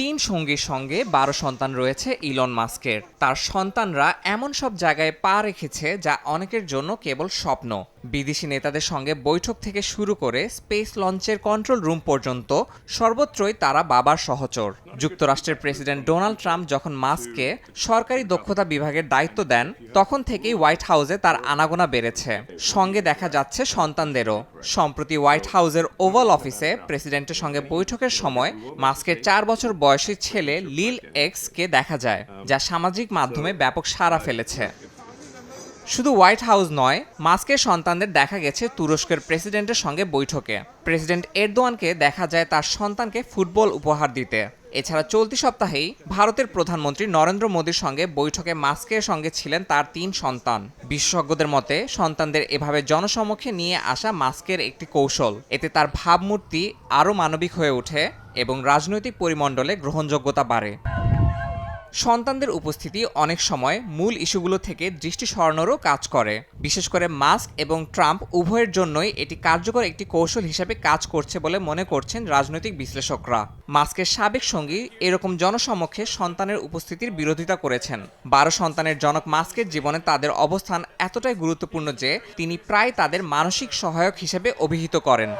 তিন সঙ্গীর সঙ্গে ১২ সন্তান রয়েছে ইলন মাস্কের। তার সন্তানরা এমন সব জায়গায় পা রেখেছে যা অনেকের জন্য কেবল স্বপ্ন। বিদেশি নেতাদের সঙ্গে বৈঠক থেকে শুরু করে স্পেস লঞ্চের কন্ট্রোল রুম পর্যন্ত সর্বত্রই তারা বাবার সহচর। যুক্তরাষ্ট্রের প্রেসিডেন্ট ডোনাল্ড ট্রাম্প যখন মাস্ককে সরকারি দক্ষতা বিভাগের দায়িত্ব দেন, তখন থেকেই হোয়াইট হাউসে তার আনাগোনা বেড়েছে। সঙ্গে দেখা যাচ্ছে সন্তানদেরও। সম্প্রতি হোয়াইট হাউসের ওভাল অফিসে প্রেসিডেন্টের সঙ্গে বৈঠকের সময় মাস্কের ৪ বছর বয়সী ছেলে লিল এক্সকে দেখা যায়, যা সামাজিক মাধ্যমে ব্যাপক সাড়া ফেলেছে। শুধু হোয়াইট হাউস নয়, মাস্কের সন্তানদের দেখা গেছে তুরস্কের প্রেসিডেন্টের সঙ্গে বৈঠকে। প্রেসিডেন্ট এরদোয়ানকে দেখা যায় তার সন্তানকে ফুটবল উপহার দিতে। এছাড়া চলতি সপ্তাহেই ভারতের প্রধানমন্ত্রী নরেন্দ্র মোদীর সঙ্গে বৈঠকে মাস্কের সঙ্গে ছিলেন তার ৩ সন্তান। বিশেষজ্ঞদের মতে, সন্তানদের এভাবে জনসমক্ষে নিয়ে আসা মাস্কের একটি কৌশল। এতে তার ভাবমূর্তি আরও মানবিক হয়ে ওঠে এবং রাজনৈতিক পরিমণ্ডলে গ্রহণযোগ্যতা বাড়ে। সন্তানদের উপস্থিতি অনেক সময় মূল ইস্যুগুলো থেকে দৃষ্টি সরানোরও কাজ করে। বিশেষ করে মাস্ক এবং ট্রাম্প উভয়ের জন্যই এটি কার্যকর একটি কৌশল হিসেবে কাজ করছে বলে মনে করছেন রাজনৈতিক বিশ্লেষকরা। মাস্কের সাবেক সঙ্গী এরকম জনসমক্ষে সন্তানের উপস্থিতির বিরোধিতা করেছেন। ১২ সন্তানের জনক মাস্কের জীবনে তাদের অবস্থান এতটাই গুরুত্বপূর্ণ যে তিনি প্রায় তাদের মানসিক সহায়ক হিসেবে অভিহিত করেন।